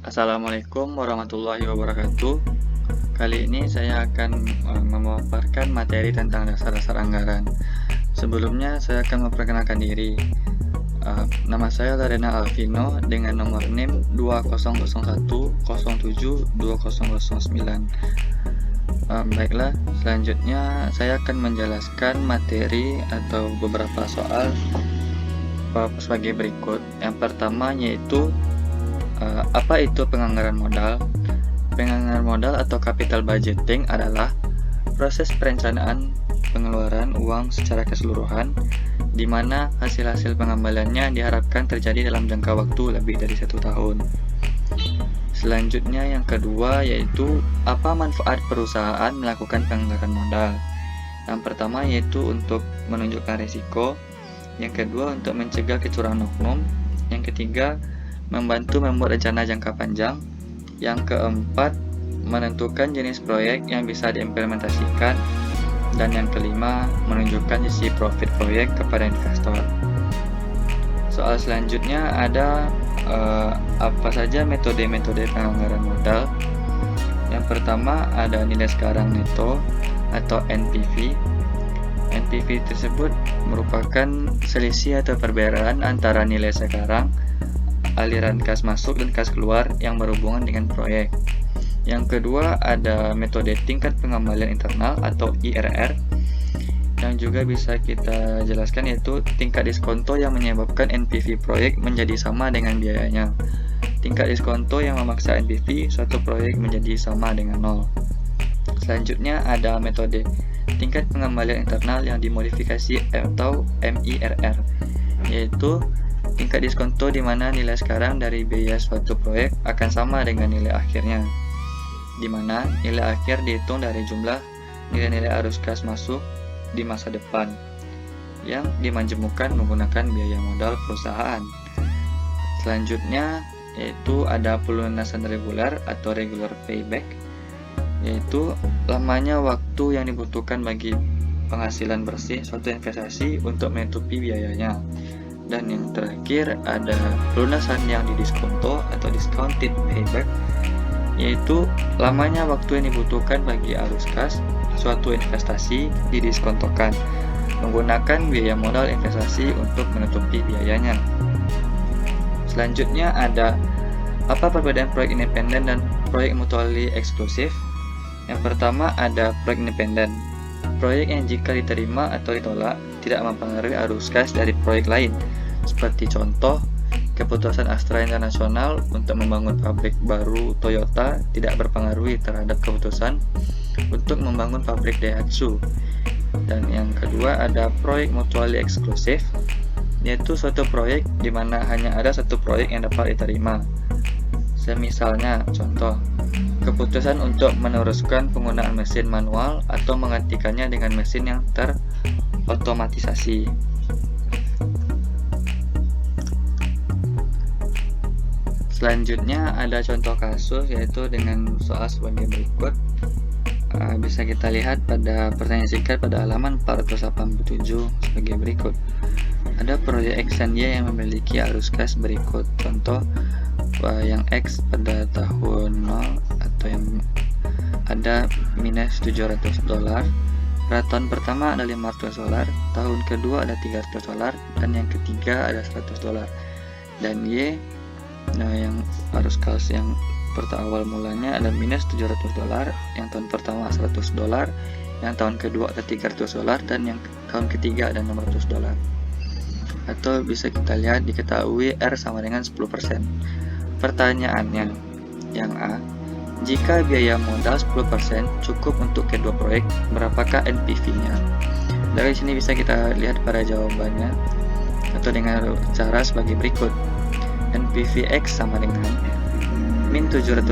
Assalamualaikum warahmatullahi wabarakatuh. Kali ini saya akan memaparkan materi tentang dasar-dasar anggaran. Sebelumnya saya akan memperkenalkan diri. Nama saya Ladena Alvino dengan nomor NIM 2001072009. Baiklah, selanjutnya saya akan menjelaskan materi atau beberapa soal sebagai berikut. Yang pertama yaitu apa itu penganggaran modal? Penganggaran modal atau capital budgeting adalah proses perencanaan pengeluaran uang secara keseluruhan, di mana hasil-hasil pengembaliannya diharapkan terjadi dalam jangka waktu lebih dari 1 tahun. Selanjutnya yang kedua yaitu apa manfaat perusahaan melakukan penganggaran modal. Yang pertama yaitu untuk menunjukkan risiko, yang kedua untuk mencegah kecurangan oknum, yang ketiga membantu membuat rencana jangka panjang, yang keempat menentukan jenis proyek yang bisa diimplementasikan, dan yang kelima menunjukkan sisi profit proyek kepada investor. Soal selanjutnya ada apa saja metode-metode penganggaran modal. Yang pertama ada nilai sekarang neto atau NPV. NPV tersebut merupakan selisih atau perbedaan antara nilai sekarang, aliran kas masuk dan kas keluar yang berhubungan dengan proyek. Yang kedua ada metode tingkat pengembalian internal atau IRR, yang juga bisa kita jelaskan yaitu tingkat diskonto yang menyebabkan NPV proyek menjadi sama dengan biayanya. Tingkat diskonto yang memaksa NPV suatu proyek menjadi sama dengan 0. Selanjutnya ada metode tingkat pengembalian internal yang dimodifikasi atau MIRR, yaitu tingkat diskonto di mana nilai sekarang dari biaya suatu proyek akan sama dengan nilai akhirnya, di mana nilai akhir dihitung dari jumlah nilai-nilai arus kas masuk di masa depan yang dimajemukkan menggunakan biaya modal perusahaan. Selanjutnya yaitu ada pelunasan reguler atau regular payback, yaitu lamanya waktu yang dibutuhkan bagi penghasilan bersih suatu investasi untuk menutupi biayanya. Dan yang terakhir ada pelunasan yang didiskonto atau discounted payback, yaitu lamanya waktu yang dibutuhkan bagi arus kas suatu investasi didiskontokan menggunakan biaya modal investasi untuk menutupi biayanya. Selanjutnya ada apa perbedaan proyek independen dan proyek mutually eksklusif. Yang pertama ada proyek independen. Proyek yang jika diterima atau ditolak tidak mempengaruhi arus kas dari proyek lain. Seperti contoh, keputusan Astra International untuk membangun pabrik baru Toyota tidak berpengaruh terhadap keputusan untuk membangun pabrik Daihatsu. Dan yang kedua ada proyek mutually eksklusif, yaitu suatu proyek di mana hanya ada satu proyek yang dapat diterima. Semisalnya, contoh, keputusan untuk meneruskan penggunaan mesin manual atau menggantikannya dengan mesin yang terotomatisasi. Selanjutnya ada contoh kasus yaitu dengan soal sebagai berikut. Bisa kita lihat pada pertanyaan singkat pada halaman 487 sebagai berikut. Ada proyek X dan Y yang memiliki arus kas berikut. Contoh yang X pada tahun 0 atau yang ada minus $700. Pada tahun pertama ada $500, tahun kedua ada $300, dan yang ketiga ada $100. Dan Y, yang arus kas yang awal mulanya ada minus $700, yang tahun pertama $100, yang tahun kedua ada $300, dan yang tahun ketiga ada $600. Atau bisa kita lihat diketahui R sama dengan 10%. Pertanyaannya, yang A, jika biaya modal 10% cukup untuk kedua proyek, berapakah NPV-nya? Dari sini bisa kita lihat pada jawabannya atau dengan cara sebagai berikut. NPV X sama dengan min $700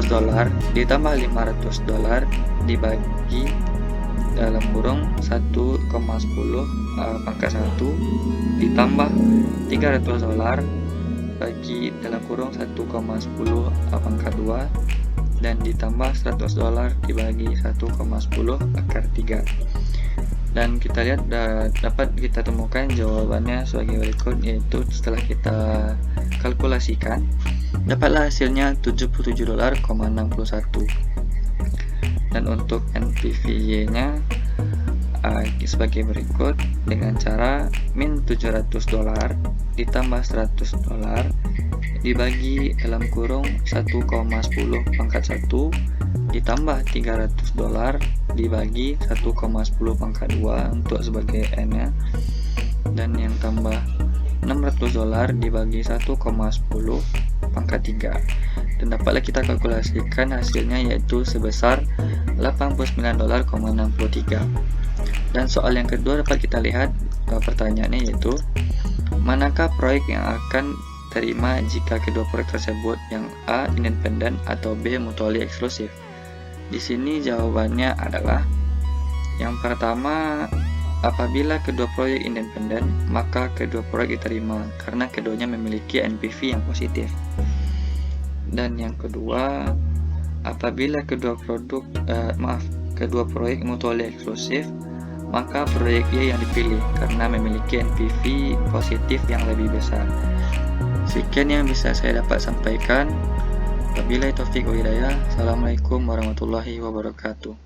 ditambah $500 dibagi dalam kurung 1,10 pangkat 1 ditambah $300 bagi dalam kurung 1,10 pangkat 2 dan ditambah $100 dibagi 1,10 akar 3. Dan kita lihat dapat kita temukan jawabannya sebagai berikut, yaitu setelah kita kalkulasikan Dapatlah hasilnya $77.61. Dan untuk NPV-nya sebagai berikut, dengan cara min $700 ditambah $100 dibagi dalam kurung 1,10 pangkat 1 ditambah $300 dibagi 1,10 pangkat 2 untuk sebagai N nya, dan yang tambah $600 dibagi 1,10 pangkat 3, dan dapatlah kita kalkulasikan hasilnya yaitu sebesar $89.63. Dan soal yang kedua dapat kita lihat pertanyaannya yaitu, manakah proyek yang akan terima jika kedua proyek tersebut yang A independen atau B mutually eksklusif? Di sini jawabannya adalah yang pertama, apabila kedua proyek independen, maka kedua proyek diterima karena keduanya memiliki NPV yang positif. Dan yang kedua, apabila kedua proyek mutually eksklusif, maka proyek Y yang dipilih karena memiliki NPV positif yang lebih besar. Sekian yang bisa saya dapat sampaikan. Wabillahi taufiq wal hidayah. Assalamualaikum warahmatullahi wabarakatuh.